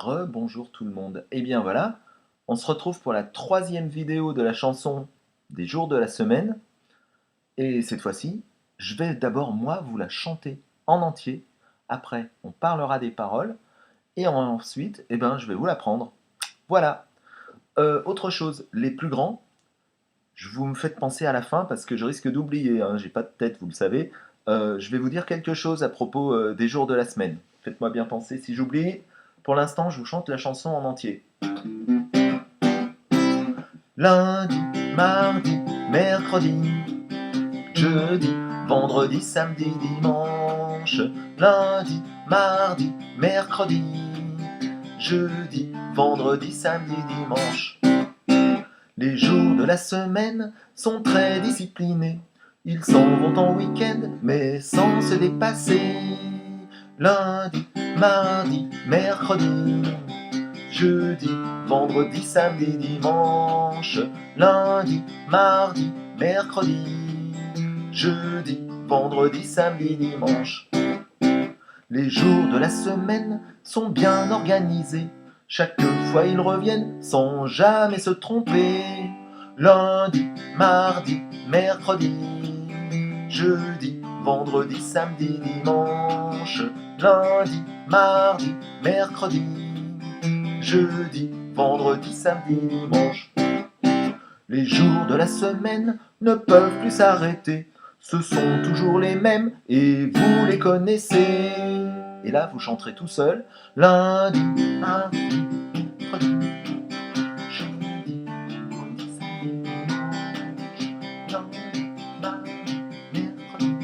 Bonjour tout le monde. Et bien voilà, on se retrouve pour la troisième vidéo de la chanson des jours de la semaine. Et cette fois-ci, je vais d'abord moi vous la chanter en entier. Après, on parlera des paroles. Et ensuite, je vais vous l'apprendre. Voilà. Autre chose, les plus grands, je vous me faites penser à la fin parce que je risque d'oublier, hein, j'ai pas de tête, vous le savez. Je vais vous dire quelque chose à propos des jours de la semaine. Faites-moi bien penser si j'oublie. Pour l'instant, je vous chante la chanson en entier. Lundi, mardi, mercredi, jeudi, vendredi, samedi, dimanche. Lundi, mardi, mercredi, jeudi, vendredi, samedi, dimanche. Les jours de la semaine sont très disciplinés. Ils s'en vont en week-end, mais sans se dépasser. Lundi, mardi, mercredi, jeudi, vendredi, samedi, dimanche. Lundi, mardi, mercredi, jeudi, vendredi, samedi, dimanche. Les jours de la semaine sont bien organisés. Chaque fois ils reviennent sans jamais se tromper. Lundi, mardi, mercredi, jeudi, vendredi, samedi, dimanche. Lundi, mardi, mercredi, jeudi, vendredi, samedi, dimanche. Les jours de la semaine ne peuvent plus s'arrêter. Ce sont toujours les mêmes et vous les connaissez. Et là, vous chanterez tout seul. Lundi, mardi, mercredi, jeudi, vendredi, samedi, dimanche. Lundi, mardi, mercredi,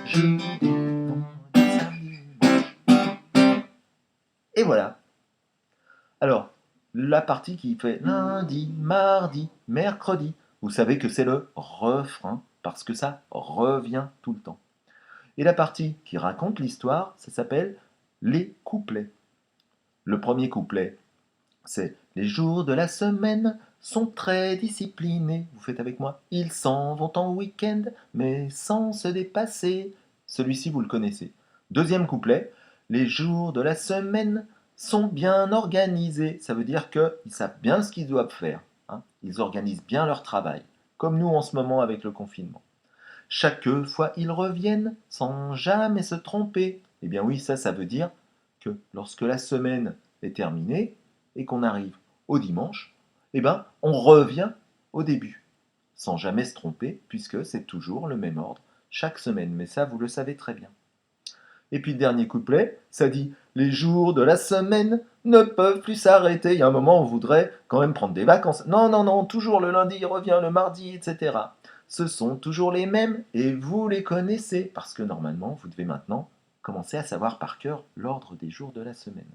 jeudi, vendredi, samedi, dimanche. Et voilà. Alors, la partie qui fait lundi, mardi, mercredi, vous savez que c'est le refrain, parce que ça revient tout le temps. Et la partie qui raconte l'histoire, ça s'appelle les couplets. Le premier couplet, c'est les jours de la semaine sont très disciplinés. Vous faites avec moi. Ils s'en vont en week-end, mais sans se dépasser. Celui-ci, vous le connaissez. Deuxième couplet, les jours de la semaine sont bien organisés. Ça veut dire qu'ils savent bien ce qu'ils doivent faire, hein. Ils organisent bien leur travail, comme nous en ce moment avec le confinement. Chaque fois ils reviennent sans jamais se tromper. Eh bien oui, ça veut dire que lorsque la semaine est terminée et qu'on arrive au dimanche, on revient au début, sans jamais se tromper, puisque c'est toujours le même ordre chaque semaine. Mais ça, vous le savez très bien. Et puis le dernier couplet, ça dit « Les jours de la semaine ne peuvent plus s'arrêter ». Il y a un moment, on voudrait quand même prendre des vacances. Non, non, non, toujours le lundi, il revient le mardi, etc. Ce sont toujours les mêmes et vous les connaissez, parce que normalement, vous devez maintenant commencer à savoir par cœur l'ordre des jours de la semaine.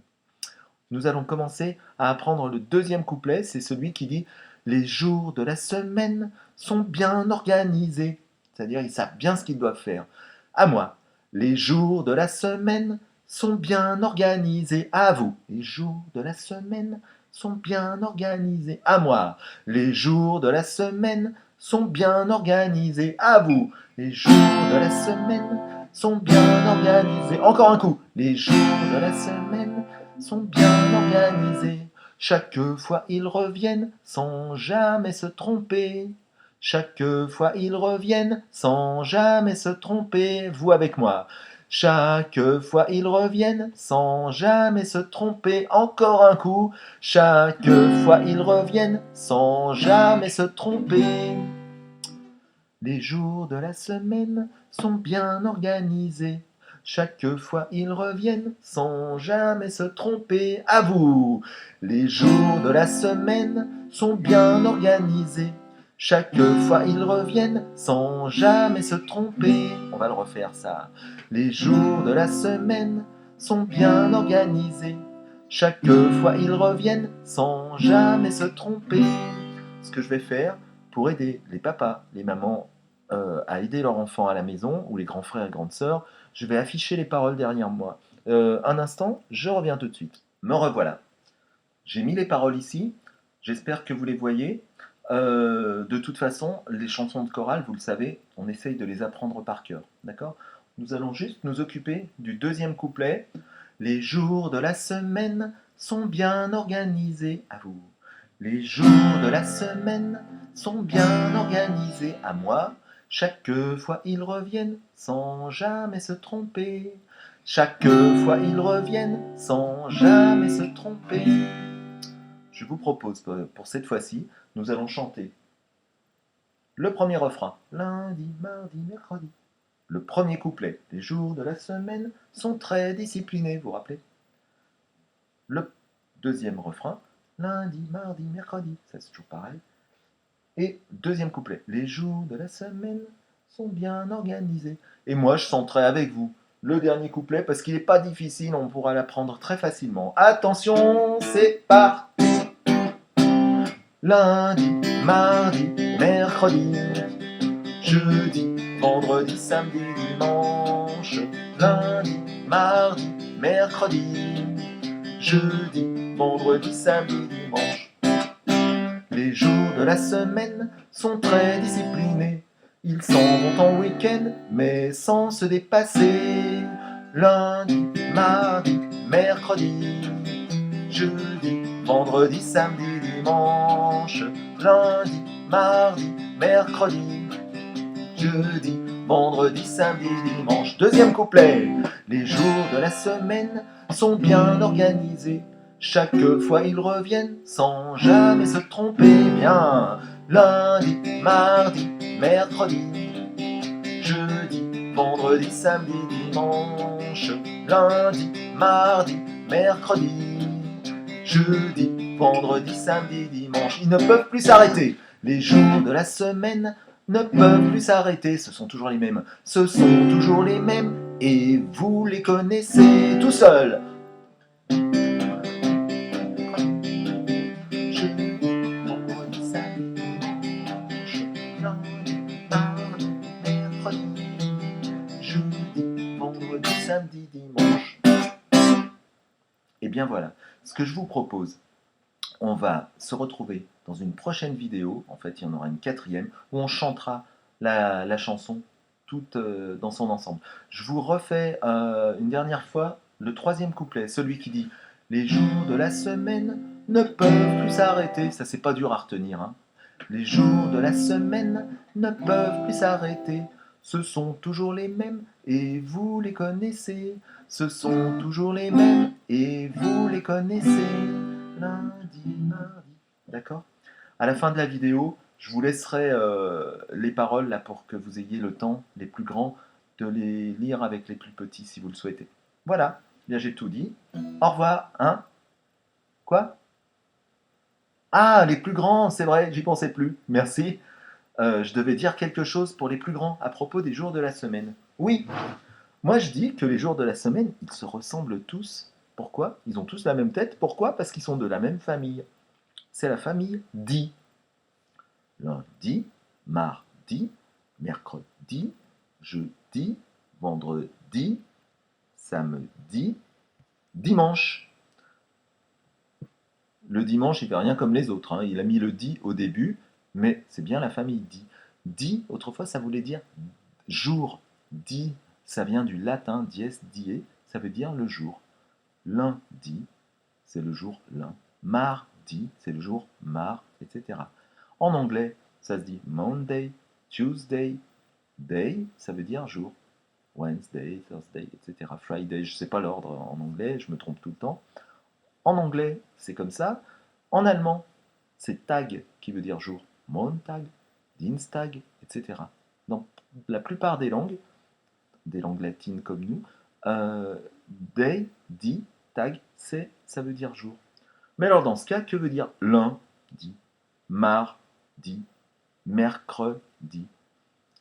Nous allons commencer à apprendre le deuxième couplet, c'est celui qui dit « Les jours de la semaine sont bien organisés ». C'est-à-dire, ils savent bien ce qu'ils doivent faire. À moi. Les jours de la semaine sont bien organisés. À vous. Les jours de la semaine sont bien organisés. À moi. Les jours de la semaine sont bien organisés. À vous. Les jours de la semaine sont bien organisés. Encore un coup. Les jours de la semaine sont bien organisés. Chaque fois ils reviennent sans jamais se tromper. Chaque fois ils reviennent sans jamais se tromper. Vous avec moi. Chaque fois ils reviennent sans jamais se tromper. Encore un coup. Chaque fois ils reviennent sans jamais se tromper. Les jours de la semaine sont bien organisés. Chaque fois ils reviennent sans jamais se tromper. À vous. Les jours de la semaine sont bien organisés. Chaque fois ils reviennent sans jamais se tromper. On va le refaire ça. Les jours de la semaine sont bien organisés. Chaque fois ils reviennent sans jamais se tromper. Ce que je vais faire pour aider les papas, les mamans à aider leurs enfants à la maison, ou les grands frères et grandes sœurs, je vais afficher les paroles derrière moi. Un instant, je reviens tout de suite. Me revoilà. J'ai mis les paroles ici, j'espère que vous les voyez. De toute façon, les chansons de chorale, vous le savez, on essaye de les apprendre par cœur. D'accord ? Nous allons juste nous occuper du deuxième couplet. Les jours de la semaine sont bien organisés à vous. Les jours de la semaine sont bien organisés à moi. Chaque fois ils reviennent sans jamais se tromper. Chaque fois ils reviennent sans jamais se tromper. Je vous propose pour cette fois-ci, nous allons chanter le premier refrain. Lundi, mardi, mercredi. Le premier couplet. Les jours de la semaine sont très disciplinés, vous vous rappelez? Le deuxième refrain. Lundi, mardi, mercredi. Ça c'est toujours pareil. Et deuxième couplet. Les jours de la semaine sont bien organisés. Et moi je chanterai avec vous le dernier couplet parce qu'il n'est pas difficile, on pourra l'apprendre très facilement. Attention, c'est parti. Lundi, mardi, mercredi, jeudi, vendredi, samedi, dimanche. Lundi, mardi, mercredi, jeudi, vendredi, samedi, dimanche. Les jours de la semaine sont très disciplinés. Ils s'en vont en week-end, mais sans se dépasser. Lundi, mardi, mercredi, jeudi, vendredi, samedi, dimanche. Lundi, mardi, mercredi, jeudi, vendredi, samedi, dimanche. Deuxième couplet. Les jours de la semaine sont bien organisés. Chaque fois ils reviennent sans jamais se tromper. Bien. Lundi, mardi, mercredi, jeudi, vendredi, samedi, dimanche. Lundi, mardi, mercredi, jeudi, vendredi, samedi, dimanche. Ils ne peuvent plus s'arrêter. Les jours de la semaine ne peuvent plus s'arrêter. Ce sont toujours les mêmes. Ce sont toujours les mêmes. Et vous les connaissez tout seuls. Jeudi, vendredi, samedi, dimanche. Lundi, mardi, mercredi, jeudi, vendredi, samedi, dimanche. Et bien voilà, ce que je vous propose, on va se retrouver dans une prochaine vidéo, en fait il y en aura une quatrième, où on chantera la chanson toute dans son ensemble. Je vous refais une dernière fois le troisième couplet, celui qui dit « Les jours de la semaine ne peuvent plus s'arrêter ». Ça c'est pas dur à retenir. Hein. Les jours de la semaine ne peuvent plus s'arrêter. Ce sont toujours les mêmes et vous les connaissez. Ce sont toujours les mêmes et vous les connaissez. Lundi, mardi. D'accord? À la fin de la vidéo, je vous laisserai les paroles là pour que vous ayez le temps, les plus grands, de les lire avec les plus petits si vous le souhaitez. Voilà, bien j'ai tout dit. Au revoir, hein? Quoi? Ah, les plus grands, c'est vrai, j'y pensais plus. Merci. Je devais dire quelque chose pour les plus grands à propos des jours de la semaine. Oui, moi je dis que les jours de la semaine, ils se ressemblent tous. Pourquoi? Ils ont tous la même tête. Pourquoi? Parce qu'ils sont de la même famille. C'est la famille Di. Lundi, mardi, mercredi, jeudi, vendredi, samedi, dimanche. Le dimanche, il fait rien comme les autres. Hein. Il a mis le di au début, mais c'est bien la famille Di. Di, autrefois, ça voulait dire jour. Di, ça vient du latin dies, die, ça veut dire le jour. Lundi, c'est le jour lun. Mardi, c'est le jour mar, etc. En anglais, ça se dit Monday, Tuesday, day, ça veut dire jour. Wednesday, Thursday, etc. Friday, je ne sais pas l'ordre en anglais, je me trompe tout le temps. En anglais, c'est comme ça. En allemand, c'est Tag qui veut dire jour. Montag, Dienstag, etc. Dans la plupart des langues latines comme nous, day, di, tag, ça veut dire jour. Mais alors dans ce cas, que veut dire lundi, mardi, mercredi?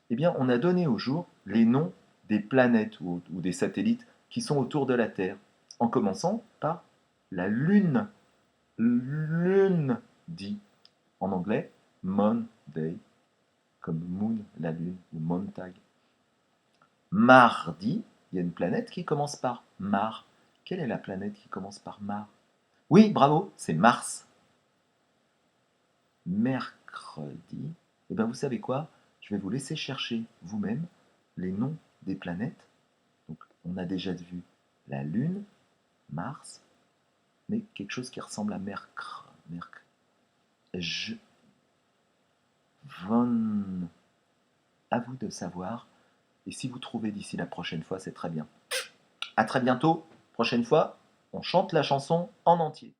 Eh bien, on a donné au jour les noms des planètes ou des satellites qui sont autour de la Terre, en commençant par la Lune. Lundi. En anglais, Monday, comme moon, la Lune, ou Montag. Mardi, il y a une planète qui commence par Mar. Quelle est la planète qui commence par Mar? Oui, bravo, c'est Mars. Mercredi, eh bien vous savez quoi? Je vais vous laisser chercher vous-même les noms des planètes. Donc on a déjà vu la Lune, Mars, mais quelque chose qui ressemble à Je... Von... À vous de savoir. Et si vous trouvez d'ici la prochaine fois, c'est très bien. À très bientôt. Prochaine fois, on chante la chanson en entier.